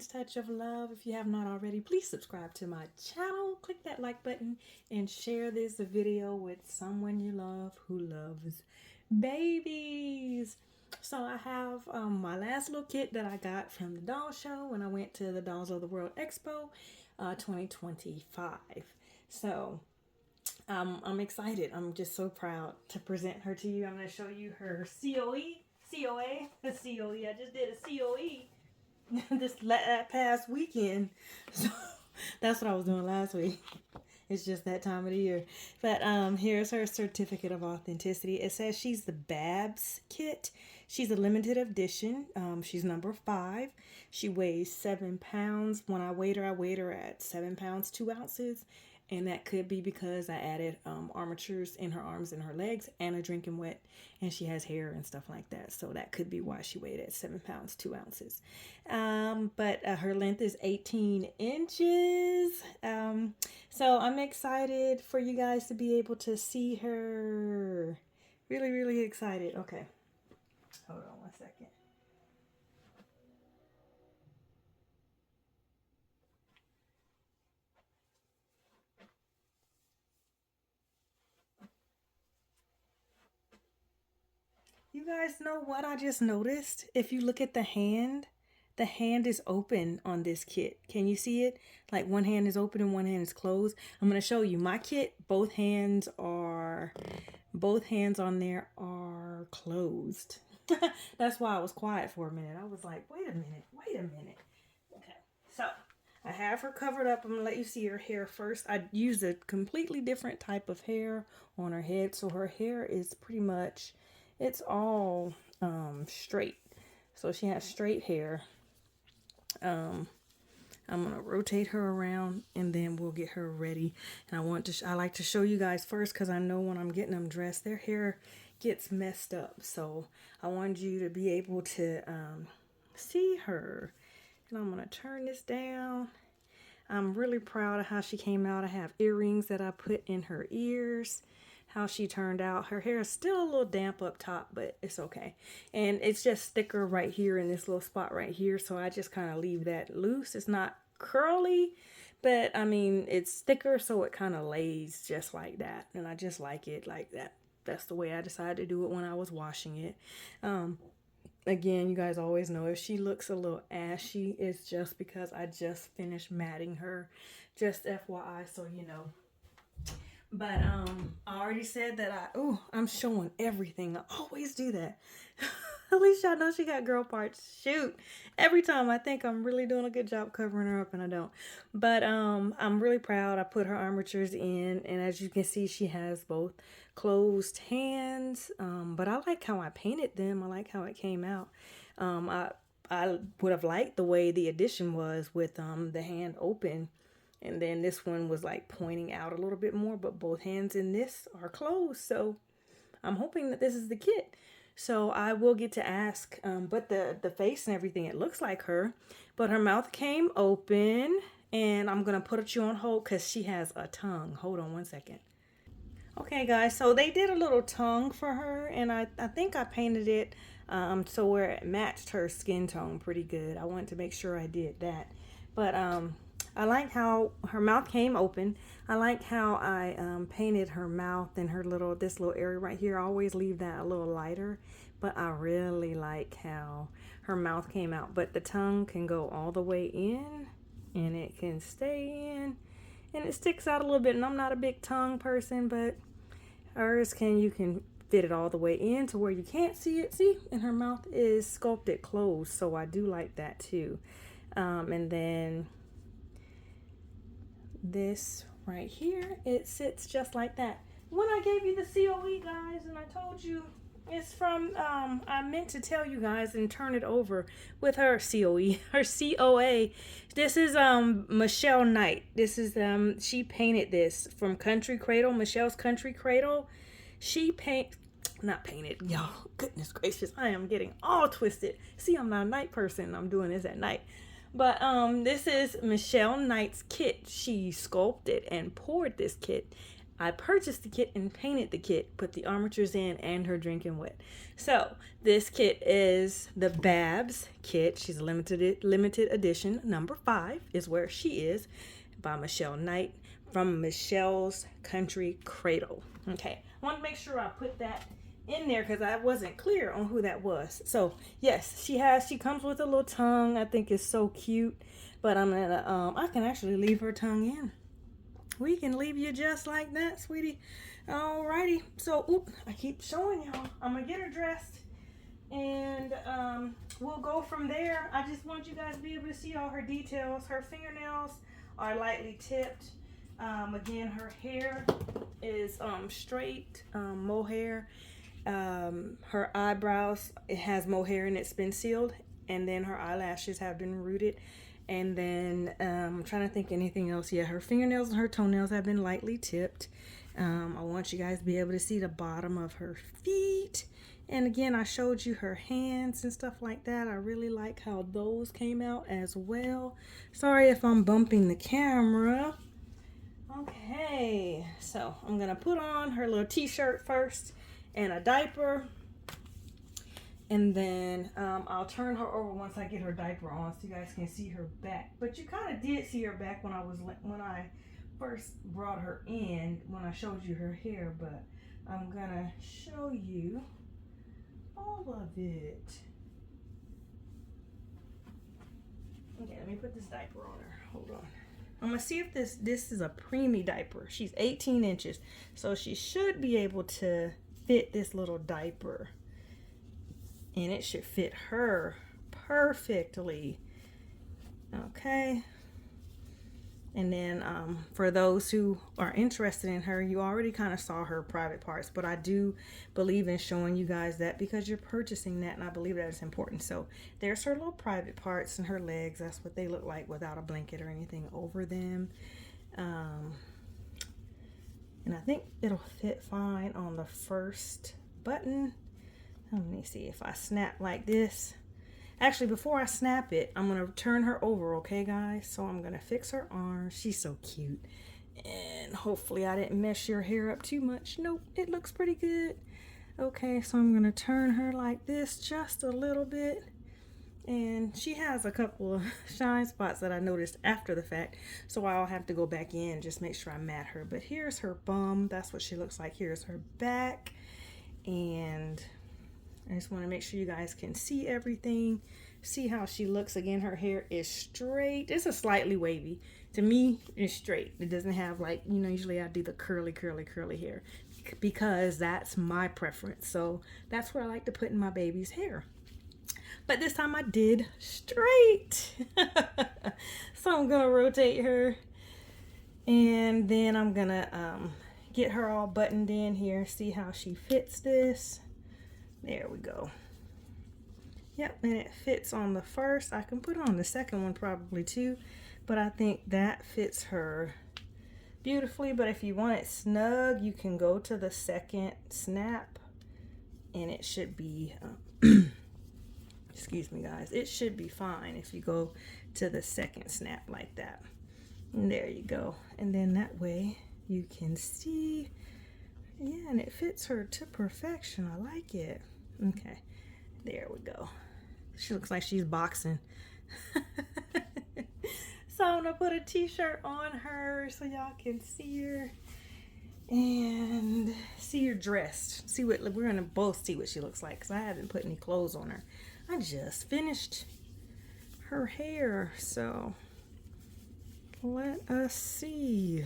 Mane's Touch of Love. If you have not already, please subscribe to my channel. Click that like button and share this video with someone you love who loves babies. So I have my last little kit that I got from the doll show when I went to the Dolls of the World Expo 2025. So I'm excited. I'm just so proud to present her to you. I'm going to show you her COA. I just did a COE this past weekend. So that's what I was doing last week. It's just that time of the year. But here's her certificate of authenticity. It says she's the Babs kit. She's a limited edition. She's number 5. She weighs 7 pounds. When I weighed her at 7 pounds 2 ounces. And that could be because I added armatures in her arms and her legs and a drinking wet. And she has hair and stuff like that. So that could be why she weighed at 7 pounds 2 ounces. But her length is 18 inches. So I'm excited for you guys to be able to see her. Really, really excited. Okay. Hold on one second. You guys know what I just noticed? If you look at the hand is open on this kit. Can you see it? Like one hand is open and one hand is closed. I'm going to show you my kit. Both hands on there are closed. That's why I was quiet for a minute. I was like, wait a minute. Okay, so I have her covered up. I'm going to let you see her hair first. I used a completely different type of hair on her head. So her hair is pretty much, it's all straight. So she has straight hair. I'm gonna rotate her around and then we'll get her ready. And I like to show you guys first because I know when I'm getting them dressed, their hair gets messed up. So I wanted you to be able to see her. And I'm gonna turn this down. I'm really proud of how she came out. I have earrings that I put in her ears. How she turned out. Her hair is still a little damp up top, but it's okay. And it's just thicker right here in this little spot right here. So I just kind of leave that loose. It's not curly, but I mean, it's thicker. So it kind of lays just like that. And I just like it like that. That's the way I decided to do it when I was washing it. Again, you guys always know if she looks a little ashy, it's just because I just finished matting her. Just FYI, so you know. But I already said that I'm showing everything. I always do that. At least y'all know she got girl parts. Shoot. Every time I think I'm really doing a good job covering her up and I don't. But I'm really proud. I put her armatures in and as you can see she has both closed hands. But I like how I painted them. I like how it came out. I would have liked the way the edition was with the hand open. And then this one was like pointing out a little bit more, but both hands in this are closed. So I'm hoping that this is the kit. So I will get to ask, but the face and everything, it looks like her, but her mouth came open and I'm going to put you on hold because she has a tongue. Hold on one second. Okay guys, so they did a little tongue for her and I think I painted it so where it matched her skin tone pretty good. I wanted to make sure I did that. But I like how her mouth came open. I like how I painted her mouth and this little area right here. I always leave that a little lighter, but I really like how her mouth came out. But the tongue can go all the way in and it can stay in and it sticks out a little bit. And I'm not a big tongue person, but hers you can fit it all the way in to where you can't see it. See, and her mouth is sculpted closed, so I do like that too. And then this right here, it sits just like that. When I gave you the COE guys and I told you it's from I meant to tell you guys and turn it over with her COE, her COA. This is Michelle Knight. This is she painted this from Country Cradle, Michelle's Country Cradle. She not painted, y'all, goodness gracious, I am getting all twisted. See, I'm not a night person. I'm doing this at night. But this is Michelle Knight's kit. She sculpted and poured this kit I purchased the kit and painted the kit, put the armatures in and her drinking wet. So this kit is the Babs kit. She's a limited edition. Number 5 is where she is, by Michelle Kight from Michelle's Country Cradle. Okay, I want to make sure I put that in there because I wasn't clear on who that was. So yes, she comes with a little tongue. I think it's so cute, but I'm gonna I can actually leave her tongue in. We can leave you just like that, sweetie. Alrighty, so I keep showing y'all. I'm gonna get her dressed and we'll go from there. I just want you guys to be able to see all her details. Her fingernails are lightly tipped. Again, her hair is straight mohair. Her eyebrows, it has mohair and it's been sealed, and then her eyelashes have been rooted. And then I'm trying to think anything else. Yeah, her fingernails and her toenails have been lightly tipped. I want you guys to be able to see the bottom of her feet. And again, I showed you her hands and stuff like that. I really like how those came out as well. Sorry if I'm bumping the camera. Okay, so I'm gonna put on her little t-shirt first and a diaper, and then I'll turn her over once I get her diaper on so you guys can see her back. But you kind of did see her back when I first brought her in, when I showed you her hair, but I'm gonna show you all of it. Okay, let me put this diaper on her. Hold on. I'm gonna see if this is a preemie diaper. She's 18 inches, so she should be able to fit this little diaper, and it should fit her perfectly. Okay. And then for those who are interested in her, you already kind of saw her private parts, but I do believe in showing you guys that because you're purchasing that, and I believe that is important. So there's her little private parts and her legs. That's what they look like without a blanket or anything over them. And I think it'll fit fine on the first button. Let me see if I snap like this. Actually, before I snap it, I'm going to turn her over, okay, guys? So I'm going to fix her arms. She's so cute. And hopefully I didn't mess your hair up too much. Nope, it looks pretty good. Okay, so I'm going to turn her like this just a little bit. And she has a couple of shine spots that I noticed after the fact. So I'll have to go back in and just make sure I mat her. But here's her bum. That's what she looks like. Here's her back. And I just want to make sure you guys can see everything. See how she looks. Again, her hair is straight. It's a slightly wavy. To me, it's straight. It doesn't have, like, you know, usually I do the curly hair because that's my preference. So that's what I like to put in my baby's hair. But this time I did straight. So I'm going to rotate her. And then I'm going to get her all buttoned in here. See how she fits this. There we go. Yep, and it fits on the first. I can put on the second one probably too, but I think that fits her beautifully. But if you want it snug, you can go to the second snap, and it should be, excuse me guys, it should be fine if you go to the second snap like that. And there you go. And then that way you can see. Yeah, and it fits her to perfection. I like it. Okay, there we go. She looks like she's boxing. So I'm gonna put a t-shirt on her so y'all can see her and see her dressed. See what we're gonna both see what she looks like because I haven't put any clothes on her. I just finished her hair, so let us see.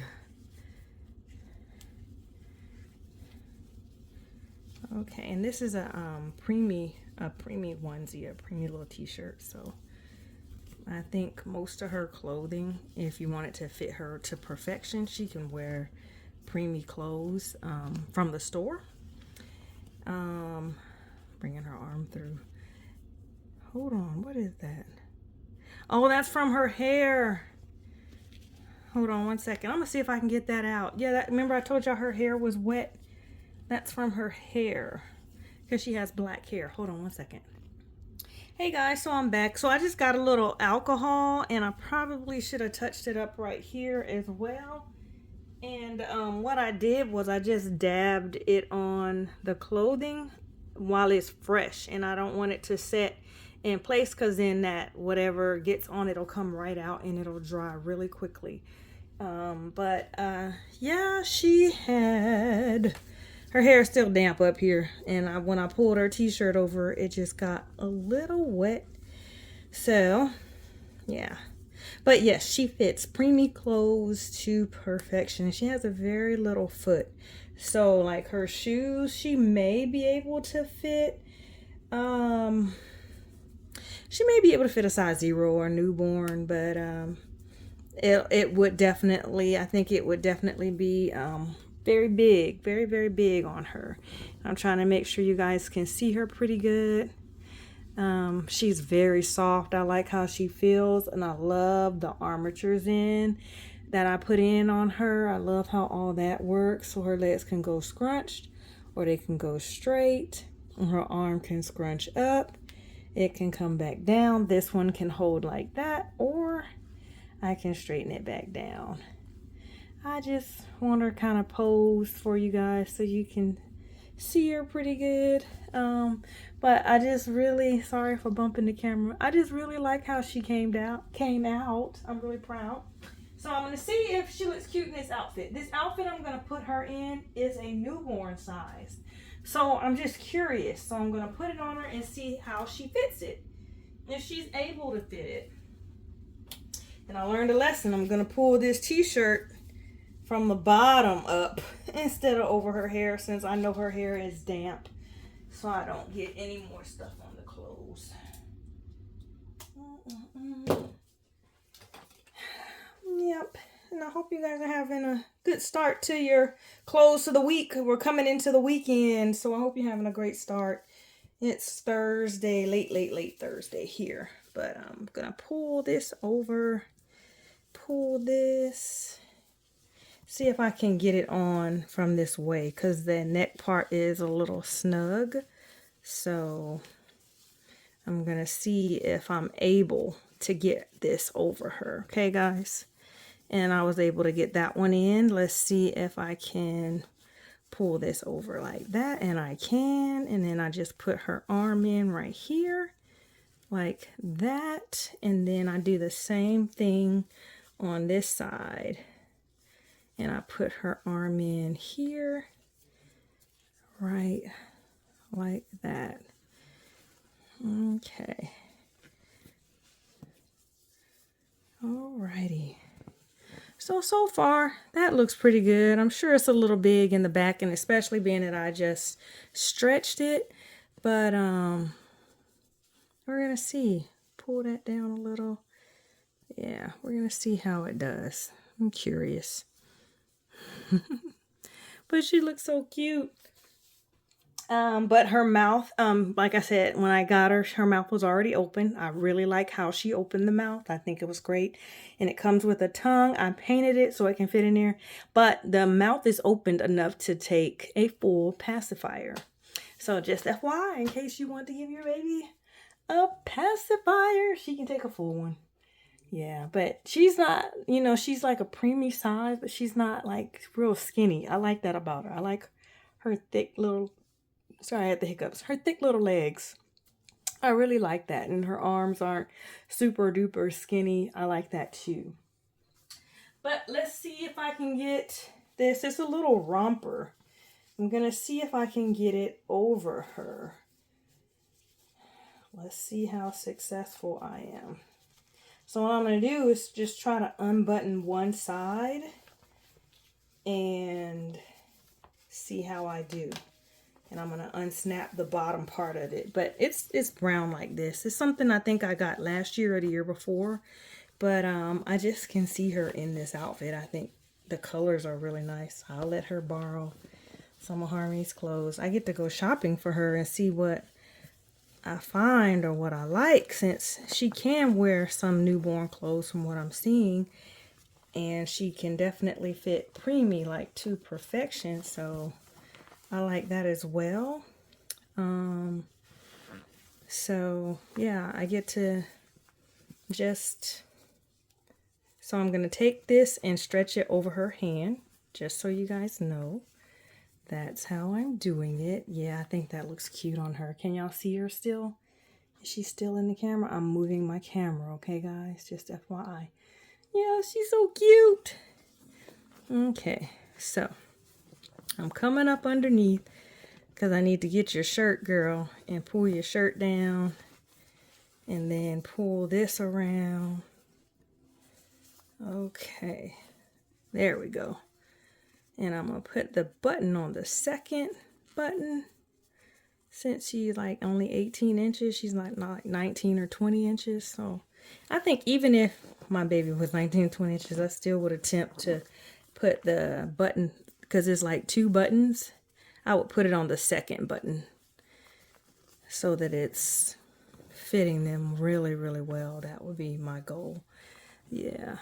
Okay, and this is a preemie onesie, a preemie little t-shirt. So I think most of her clothing, if you want it to fit her to perfection, she can wear preemie clothes from the store. Bringing her arm through. Hold on, what is that? Oh, that's from her hair. Hold on one second. I'm gonna see if I can get that out. Yeah, remember I told y'all her hair was wet? That's from her hair because she has black hair. Hold on one second. Hey guys, so I'm back. So I just got a little alcohol and I probably should have touched it up right here as well. And what I did was I just dabbed it on the clothing while it's fresh, and I don't want it to set in place because then that whatever gets on it'll come right out and it'll dry really quickly. Yeah, she had her hair is still damp up here, and when I pulled her t-shirt over, it just got a little wet. So yeah, but yes, she fits preemie clothes to perfection. She has a very little foot, so like her shoes, she may be able to fit. She may be able to fit a size 0 or newborn, but it would definitely, I think it would definitely be very big, very, very big on her. I'm trying to make sure you guys can see her pretty good. She's very soft. I like how she feels, and I love the armatures in that I put in on her. I love how all that works, so her legs can go scrunched or they can go straight, and her arm can scrunch up, it can come back down. This one can hold like that, or I can straighten it back down. I just want her kind of posed for you guys so you can see her pretty good. But I just really, sorry for bumping the camera, I just really like how she came out. I'm really proud. So I'm gonna see if she looks cute in this outfit. This outfit I'm gonna put her in is a newborn size, so I'm just curious. So I'm gonna put it on her and see how she fits it, if she's able to fit it. And I learned a lesson. I'm gonna pull this t-shirt from the bottom up instead of over her hair, since I know her hair is damp, so I don't get any more stuff on the clothes. Yep. And I hope you guys are having a good start to your close of the week. We're coming into the weekend, so I hope you're having a great start. It's Thursday, late Thursday here. But I'm gonna pull this over, pull this, see if I can get it on from this way, because the neck part is a little snug. So I'm gonna see if I'm able to get this over her. Okay, guys? And I was able to get that one in. Let's see if I can pull this over like that, and I can. And then I just put her arm in right here like that, and then I do the same thing on this side, and I put her arm in here right like that. Okay, alrighty. So far, that looks pretty good. I'm sure it's a little big in the back, and especially being that I just stretched it. But we're going to see. Pull that down a little. Yeah, we're going to see how it does. I'm curious. But she looks so cute. But her mouth, like I said, when I got her, her mouth was already open. I really like how she opened the mouth. I think it was great. And it comes with a tongue. I painted it so it can fit in there. But the mouth is opened enough to take a full pacifier. So just FYI, in case you want to give your baby a pacifier, she can take a full one. Yeah, but she's not, you know, she's like a preemie size, but she's not like real skinny. I like that about her. I like her thick little, sorry, I had the hiccups. Her thick little legs. I really like that. And her arms aren't super duper skinny. I like that too. But let's see if I can get this. It's a little romper. I'm going to see if I can get it over her. Let's see how successful I am. So what I'm going to do is just try to unbutton one side and see how I do. And I'm going to unsnap the bottom part of it. But it's brown like this. It's something I think I got last year or the year before. But I just can see her in this outfit. I think the colors are really nice. I'll let her borrow some of Harmony's clothes. I get to go shopping for her and see what I find or what I like, since she can wear some newborn clothes from what I'm seeing. And she can definitely fit preemie like to perfection. So I like that as well. So yeah, I get to just, so I'm going to take this and stretch it over her hand. just so you guys know. That's how I'm doing it. Yeah, I think that looks cute on her. Can y'all see her still? Is she still in the camera? I'm moving my camera, okay, guys? Just FYI. Yeah, she's so cute. Okay, so I'm coming up underneath because I need to get your shirt, girl, and pull your shirt down. And then pull this around. Okay, there we go. And I'm going to put the button on the second button. Since she's like only 18 inches, she's not 19 or 20 inches. So I think even if my baby was 19 or 20 inches, I still would attempt to put the button, because it's like 2 buttons. I would put it on the second button so that it's fitting them really, really well. That would be my goal. Yeah,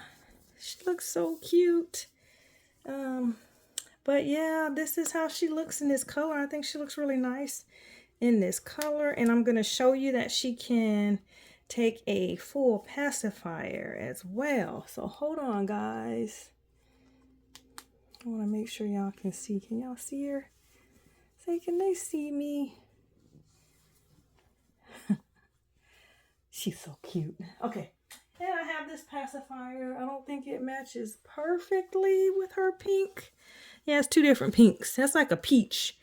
she looks so cute. But yeah, this is how she looks in this color. I think she looks really nice in this color. And I'm going to show you that she can take a full pacifier as well. So hold on, guys. I want to make sure y'all can see. Can y'all see her? Say, can they see me? She's so cute. Okay. And I have this pacifier. I don't think it matches perfectly with her pink. Yeah, it's 2 different pinks. That's like a peach,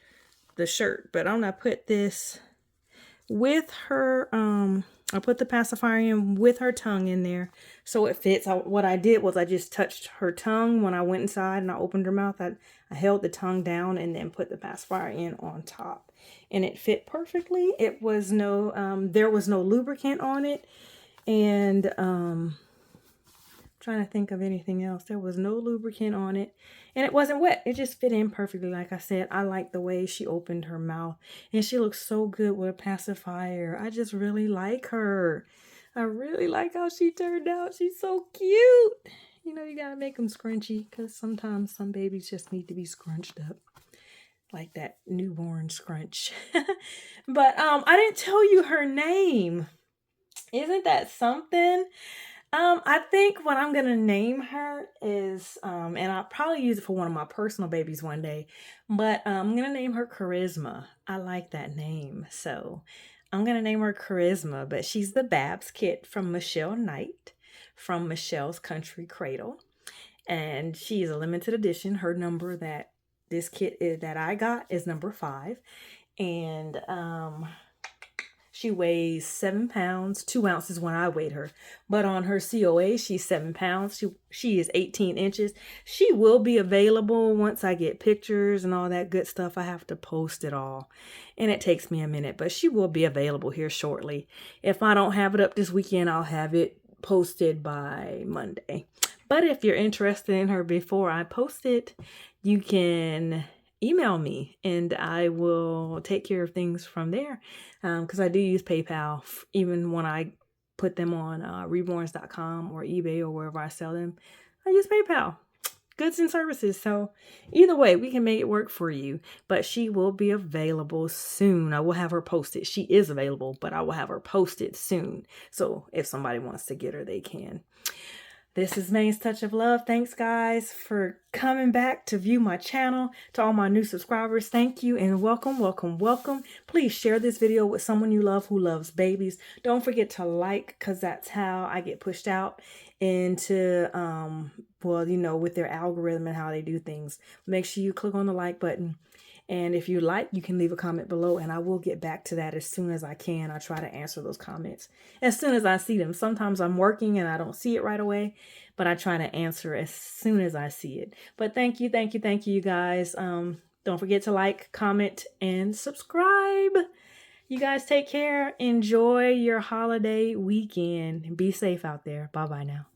the shirt. But I'm going to put this with her, I put the pacifier in with her tongue in there so it fits. What I did was I just touched her tongue when I went inside and I opened her mouth. I held the tongue down and then put the pacifier in on top. And it fit perfectly. It was no, there was no lubricant on it. And trying to think of anything else. There was no lubricant on it. And it wasn't wet. It just fit in perfectly. Like I said, I like the way she opened her mouth. And she looks so good with a pacifier. I just really like her. I really like how she turned out. She's so cute. You know, you got to make them scrunchy. Because sometimes some babies just need to be scrunched up. Like that newborn scrunch. But I didn't tell you her name. Isn't that something? I think what I'm going to name her is, and I'll probably use it for one of my personal babies one day, but I'm going to name her Charisma. I like that name. So I'm going to name her Charisma, but she's the Babs kit from Michelle Kight from Michelle's Country Cradle. And she is a limited edition. Her number that this kit is, that I got is number 5. And, she weighs 7 pounds, 2 ounces when I weighed her. But on her COA, she's 7 pounds. She is 18 inches. She will be available once I get pictures and all that good stuff. I have to post it all. And it takes me a minute, but she will be available here shortly. If I don't have it up this weekend, I'll have it posted by Monday. But if you're interested in her before I post it, you can email me and I will take care of things from there. Because I do use PayPal even when I put them on reborns.com or eBay or wherever I sell them. I use PayPal. Goods and services. So either way, we can make it work for you. But she will be available soon. I will have her posted. She is available, but I will have her posted soon. So if somebody wants to get her, they can. This is Main's Touch of Love. Thanks, guys, for coming back to view my channel. To all my new subscribers, thank you and welcome, welcome, welcome. Please share this video with someone you love who loves babies. Don't forget to like, because that's how I get pushed out into, well, you know, with their algorithm and how they do things. Make sure you click on the like button. And if you like, you can leave a comment below and I will get back to that as soon as I can. I try to answer those comments as soon as I see them. Sometimes I'm working and I don't see it right away, but I try to answer as soon as I see it. But thank you, thank you, thank you, you guys. Don't forget to like, comment, and subscribe. You guys take care. Enjoy your holiday weekend. Be safe out there. Bye-bye now.